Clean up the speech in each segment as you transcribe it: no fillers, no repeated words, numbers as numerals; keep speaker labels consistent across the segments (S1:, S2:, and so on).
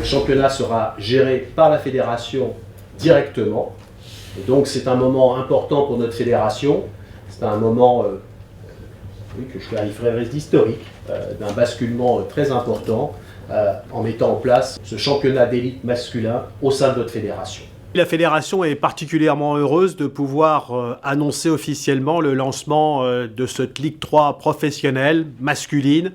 S1: championnat sera géré par la fédération directement. Et donc c'est un moment important pour notre fédération. C'est un moment que je qualifierais d'historique, d'un basculement très important en mettant en place ce championnat d'élite masculin au sein de notre fédération.
S2: La fédération est particulièrement heureuse de pouvoir annoncer officiellement le lancement de cette Ligue 3 professionnelle masculine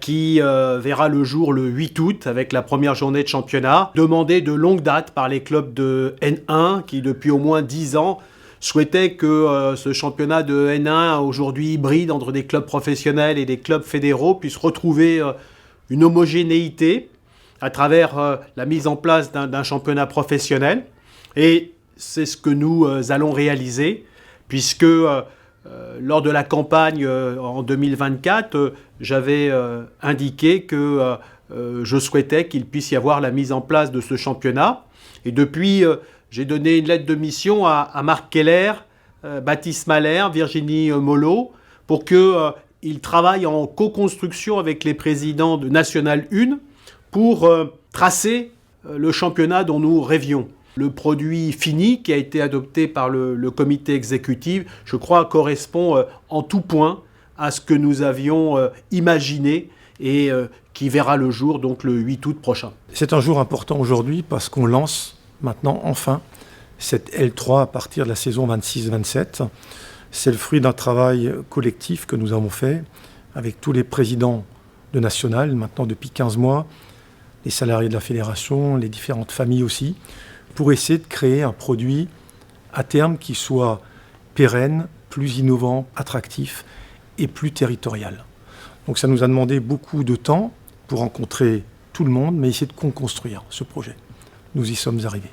S2: qui verra le jour le 8 août avec la première journée de championnat, demandée de longue date par les clubs de N1 qui depuis au moins 10 ans souhaitaient que ce championnat de N1, aujourd'hui hybride entre des clubs professionnels et des clubs fédéraux, puisse retrouver une homogénéité à travers la mise en place d'un championnat professionnel. Et c'est ce que nous allons réaliser, puisque lors de la campagne en 2024, j'avais indiqué que je souhaitais qu'il puisse y avoir la mise en place de ce championnat. Et depuis, j'ai donné une lettre de mission à Marc Keller, Baptiste Mahler, Virginie Molot, pour qu'ils travaillent en co-construction avec les présidents de National 1 pour tracer le championnat dont nous rêvions. Le produit fini qui a été adopté par le comité exécutif, je crois, correspond en tout point à ce que nous avions imaginé et qui verra le jour donc le 8 août prochain.
S3: C'est un jour important aujourd'hui parce qu'on lance maintenant enfin cette L3 à partir de la saison 26-27. C'est le fruit d'un travail collectif que nous avons fait avec tous les présidents de National, maintenant depuis 15 mois, les salariés de la fédération, les différentes familles aussi, pour essayer de créer un produit à terme qui soit pérenne, plus innovant, attractif et plus territorial. Donc ça nous a demandé beaucoup de temps pour rencontrer tout le monde, mais essayer de co-construire ce projet. Nous y sommes arrivés.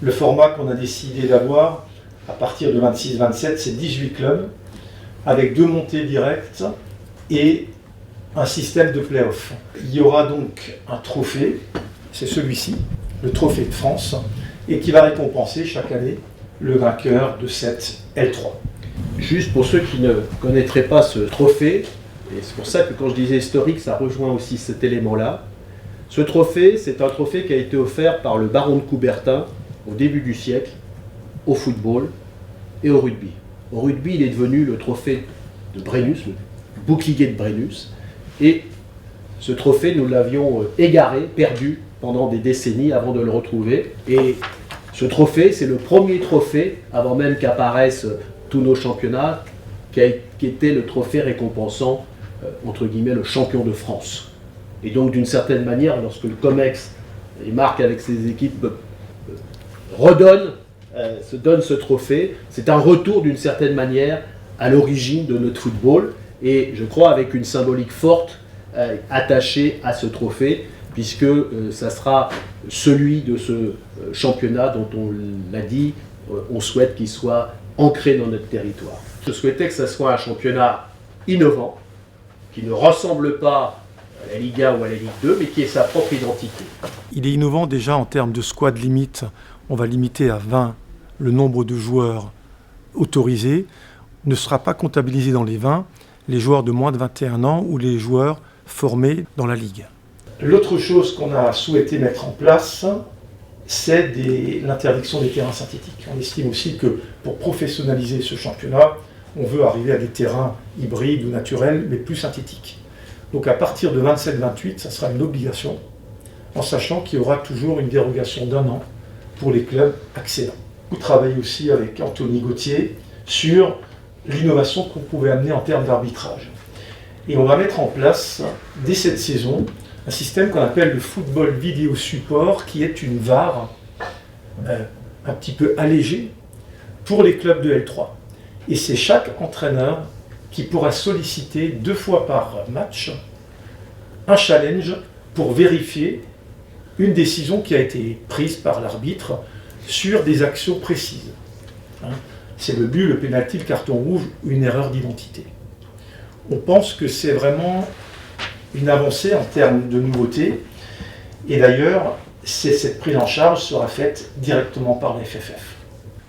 S3: Le format qu'on a décidé d'avoir à partir de 26-27, c'est 18 clubs, avec 2 montées directes et un système de play-off. Il y aura donc un trophée, c'est celui-ci, le trophée de France, et qui va récompenser chaque année le vainqueur de cette L3.
S1: Juste pour ceux qui ne connaîtraient pas ce trophée, et c'est pour ça que quand je disais historique, ça rejoint aussi cet élément-là. Ce trophée, c'est un trophée qui a été offert par le baron de Coubertin au début du siècle, au football et au rugby. Au rugby, il est devenu le trophée de Brennus, le bouclier de Brennus, et ce trophée, nous l'avions égaré, perdu pendant des décennies avant de le retrouver. Et ce trophée, c'est le premier trophée, avant même qu'apparaissent tous nos championnats, qui était le trophée récompensant, entre guillemets, le champion de France. Et donc, d'une certaine manière, lorsque le COMEX et Marc, avec ses équipes, se donne ce trophée, c'est un retour d'une certaine manière à l'origine de notre football. Et je crois avec une symbolique forte attachée à ce trophée, puisque ça sera celui de ce championnat dont on l'a dit, on souhaite qu'il soit ancré dans notre territoire. Je souhaitais que ce soit un championnat innovant, qui ne ressemble pas à la Ligue 1 ou à la Ligue 2, mais qui ait sa propre identité.
S3: Il est innovant déjà en termes de squad limite. On va limiter à 20 le nombre de joueurs autorisés. Ne sera pas comptabilisé dans les 20 les joueurs de moins de 21 ans ou les joueurs formés dans la Ligue. L'autre chose qu'on a souhaité mettre en place, c'est l'interdiction des terrains synthétiques. On estime aussi que pour professionnaliser ce championnat, on veut arriver à des terrains hybrides ou naturels, mais plus synthétiques. Donc à partir de 27-28, ça sera une obligation, en sachant qu'il y aura toujours une dérogation d'1 an pour les clubs accédants. On travaille aussi avec Anthony Gauthier sur l'innovation qu'on pouvait amener en termes d'arbitrage. Et on va mettre en place, dès cette saison, un système qu'on appelle le football vidéo support, qui est une VAR un petit peu allégée pour les clubs de L3. Et c'est chaque entraîneur qui pourra solliciter 2 fois par match un challenge pour vérifier une décision qui a été prise par l'arbitre sur des actions précises. C'est le but, le pénalty, le carton rouge, une erreur d'identité. On pense que c'est vraiment une avancée en termes de nouveautés. Et d'ailleurs, cette prise en charge sera faite directement par la FFF.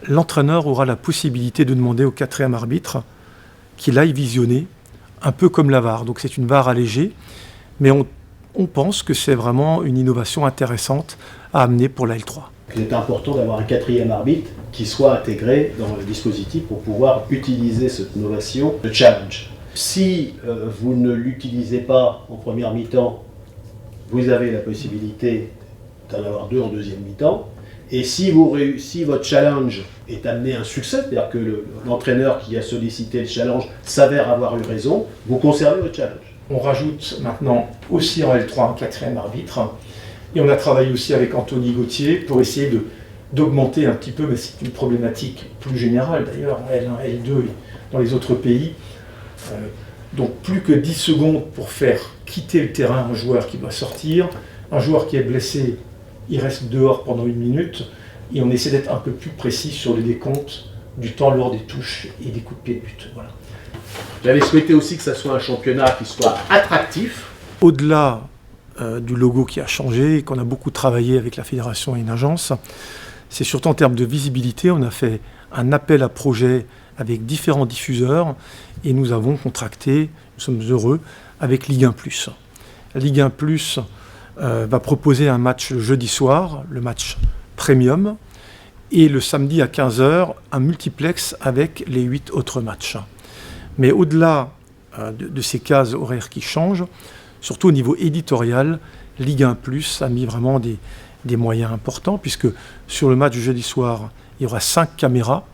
S3: L'entraîneur aura la possibilité de demander au 4e arbitre qu'il aille visionner, un peu comme la VAR. Donc c'est une VAR allégée, mais on pense que c'est vraiment une innovation intéressante à amener pour la L3.
S1: Il est important d'avoir un quatrième arbitre qui soit intégré dans le dispositif pour pouvoir utiliser cette innovation, le challenge. Si vous ne l'utilisez pas en première mi-temps, vous avez la possibilité d'en avoir 2 en deuxième mi-temps. Et si votre challenge est amené à un succès, c'est-à-dire que l'entraîneur qui a sollicité le challenge s'avère avoir eu raison, vous conservez votre challenge.
S3: On rajoute maintenant aussi en L3 un quatrième arbitre. Et on a travaillé aussi avec Anthony Gauthier pour essayer d'augmenter un petit peu, mais c'est une problématique plus générale d'ailleurs, en L1, L2 et dans les autres pays. Donc plus que 10 secondes pour faire quitter le terrain un joueur qui doit sortir. Un joueur qui est blessé, il reste dehors pendant 1 minute. Et on essaie d'être un peu plus précis sur le décompte du temps lors des touches et des coups de pied de but. Voilà.
S1: J'avais souhaité aussi que ça soit un championnat qui soit attractif.
S3: Au-delà du logo qui a changé et qu'on a beaucoup travaillé avec la fédération et une agence, c'est surtout en termes de visibilité. On a fait un appel à projet avec différents diffuseurs et nous avons contracté, nous sommes heureux, avec Ligue 1+. Ligue 1+, va proposer un match le jeudi soir, le match premium, et le samedi à 15h, un multiplex avec les 8 autres matchs. Mais au-delà de ces cases horaires qui changent, surtout au niveau éditorial, Ligue 1+, a mis vraiment des moyens importants, puisque sur le match du jeudi soir, il y aura 5 caméras.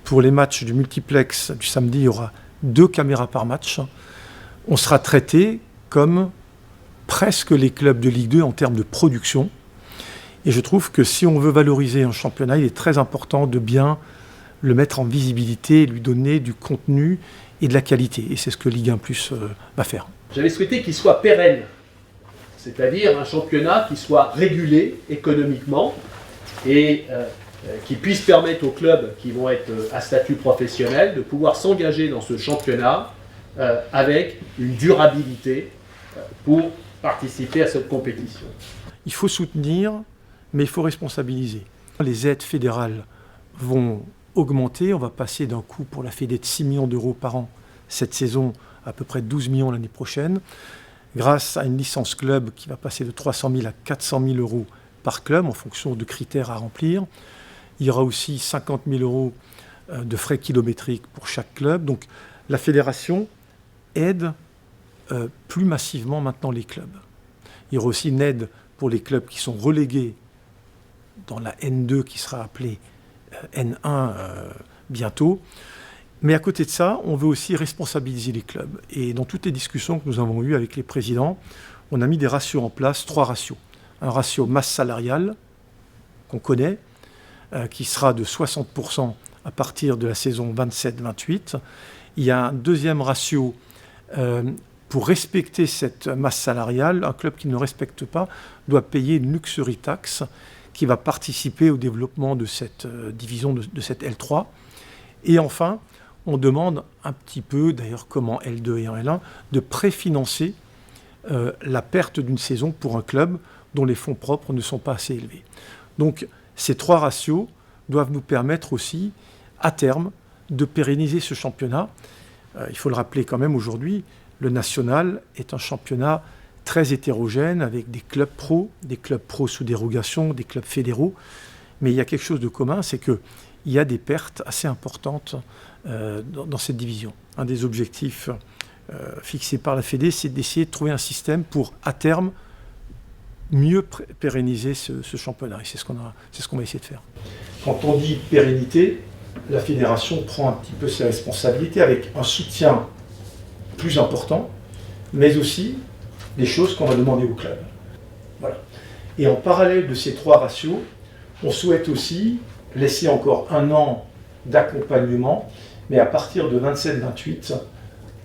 S3: Pour les matchs du multiplex du samedi, il y aura 2 caméras par match. On sera traité comme presque les clubs de Ligue 2 en termes de production. Et je trouve que si on veut valoriser un championnat, il est très important de bien le mettre en visibilité, lui donner du contenu et de la qualité. Et c'est ce que Ligue 1+ va faire.
S1: J'avais souhaité qu'il soit pérenne, c'est-à-dire un championnat qui soit régulé économiquement et qui puisse permettre aux clubs qui vont être à statut professionnel de pouvoir s'engager dans ce championnat avec une durabilité pour participer à cette compétition.
S3: Il faut soutenir, mais il faut responsabiliser. Les aides fédérales vont augmenter. On va passer d'un coût pour la Fédé de 6 millions d'euros par an cette saison à peu près 12 millions l'année prochaine, grâce à une licence club qui va passer de 300 000 à 400 000 euros par club en fonction de critères à remplir. Il y aura aussi 50 000 euros de frais kilométriques pour chaque club. Donc la fédération aide plus massivement maintenant les clubs. Il y aura aussi une aide pour les clubs qui sont relégués dans la N2 qui sera appelée N1 bientôt. Mais à côté de ça, on veut aussi responsabiliser les clubs. Et dans toutes les discussions que nous avons eues avec les présidents, on a mis des ratios en place, 3 ratios. Un ratio masse salariale, qu'on connaît, qui sera de 60% à partir de la saison 27-28. Il y a un deuxième ratio pour respecter cette masse salariale. Un club qui ne respecte pas doit payer une luxury tax qui va participer au développement de cette division, de cette L3. Et enfin, on demande un petit peu, d'ailleurs comme en L2 et en L1, de préfinancer la perte d'une saison pour un club dont les fonds propres ne sont pas assez élevés. Donc ces 3 ratios doivent nous permettre aussi, à terme, de pérenniser ce championnat. Il faut le rappeler quand même aujourd'hui, le national est un championnat très hétérogène avec des clubs pro sous dérogation, des clubs fédéraux. Mais il y a quelque chose de commun, c'est qu'il y a des pertes assez importantes dans cette division. Un des objectifs fixés par la Fédé, c'est d'essayer de trouver un système pour, à terme, mieux pérenniser ce championnat. Et c'est ce qu'on va essayer de faire. Quand on dit pérennité, la fédération prend un petit peu ses responsabilités avec un soutien plus important, mais aussi des choses qu'on va demander au club. Voilà. Et en parallèle de ces 3 ratios, on souhaite aussi laisser encore 1 an d'accompagnement, mais à partir de 27-28,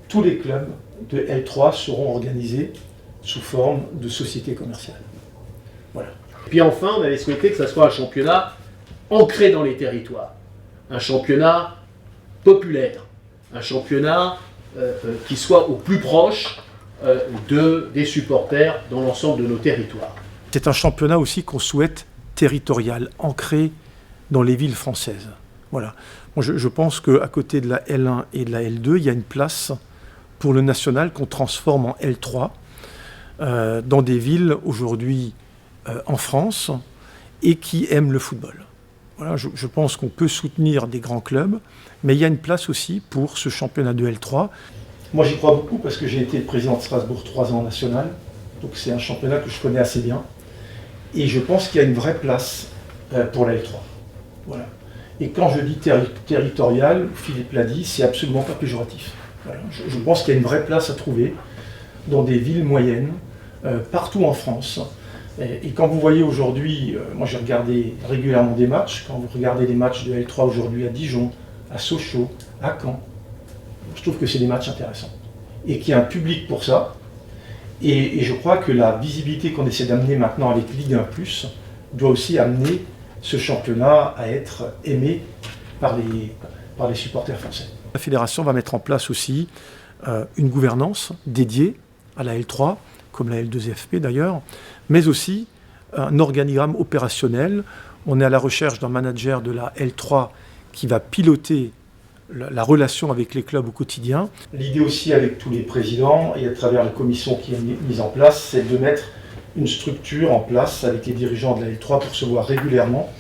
S3: tous les clubs de L3 seront organisés sous forme de sociétés commerciales. Voilà.
S1: Et puis enfin, on avait souhaité que ça soit un championnat ancré dans les territoires, un championnat populaire, un championnat qui soit au plus proche des supporters dans l'ensemble de nos territoires.
S3: C'est un championnat aussi qu'on souhaite territorial, ancré dans les villes françaises. Voilà. Moi, je pense qu'à côté de la L1 et de la L2, il y a une place pour le national qu'on transforme en L3. dans des villes aujourd'hui en France et qui aiment le football. Voilà, je pense qu'on peut soutenir des grands clubs, mais il y a une place aussi pour ce championnat de L3. Moi j'y crois beaucoup parce que j'ai été président de Strasbourg 3 ans en national, donc c'est un championnat que je connais assez bien. Et je pense qu'il y a une vraie place pour la L3. Voilà. Et quand je dis territorial, Philippe l'a dit, c'est absolument pas péjoratif. Voilà. Je pense qu'il y a une vraie place à trouver dans des villes moyennes, partout en France. Et quand vous voyez aujourd'hui, moi j'ai regardé régulièrement des matchs, quand vous regardez les matchs de L3 aujourd'hui à Dijon, à Sochaux, à Caen, je trouve que c'est des matchs intéressants. Et qu'il y a un public pour ça. Et je crois que la visibilité qu'on essaie d'amener maintenant avec Ligue 1+, doit aussi amener ce championnat à être aimé par les supporters français. La fédération va mettre en place aussi une gouvernance dédiée à la L3, comme la L2FP d'ailleurs, mais aussi un organigramme opérationnel. On est à la recherche d'un manager de la L3 qui va piloter la relation avec les clubs au quotidien. L'idée aussi avec tous les présidents et à travers la commission qui est mise en place, c'est de mettre une structure en place avec les dirigeants de la L3 pour se voir régulièrement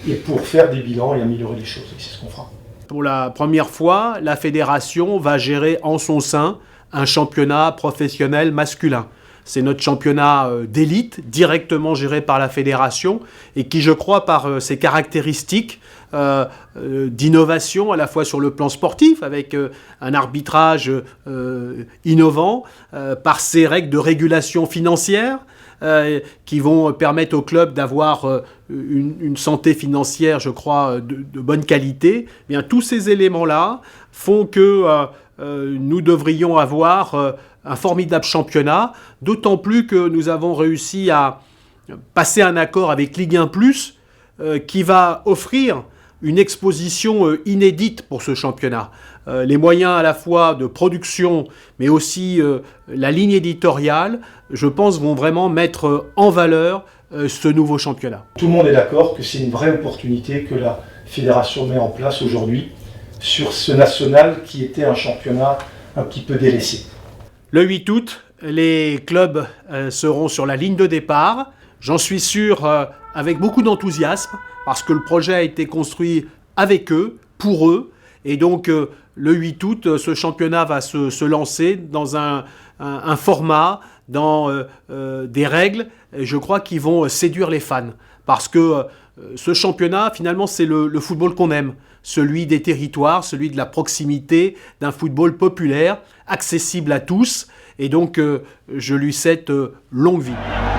S3: et pour faire des bilans et améliorer les choses. Et c'est ce qu'on fera.
S2: Pour la première fois, la fédération va gérer en son sein un championnat professionnel masculin. C'est notre championnat d'élite, directement géré par la fédération, et qui, je crois, par ses caractéristiques d'innovation, à la fois sur le plan sportif, avec un arbitrage innovant, par ses règles de régulation financière, qui vont permettre au club d'avoir une santé financière, je crois, de bonne qualité. Eh bien, tous ces éléments-là font que nous devrions avoir un formidable championnat, d'autant plus que nous avons réussi à passer un accord avec Ligue 1+, qui va offrir une exposition inédite pour ce championnat. Les moyens à la fois de production, mais aussi la ligne éditoriale, je pense, vont vraiment mettre en valeur ce nouveau championnat.
S3: Tout le monde est d'accord que c'est une vraie opportunité que la fédération met en place aujourd'hui sur ce national qui était un championnat un petit peu délaissé.
S2: Le 8 août, les clubs seront sur la ligne de départ. J'en suis sûr avec beaucoup d'enthousiasme parce que le projet a été construit avec eux, pour eux. Et donc le 8 août, ce championnat va se lancer dans un format, dans des règles, je crois, qui vont séduire les fans. Parce que ce championnat, finalement, c'est le football qu'on aime. Celui des territoires, celui de la proximité, d'un football populaire, accessible à tous. Et donc, je lui souhaite longue vie.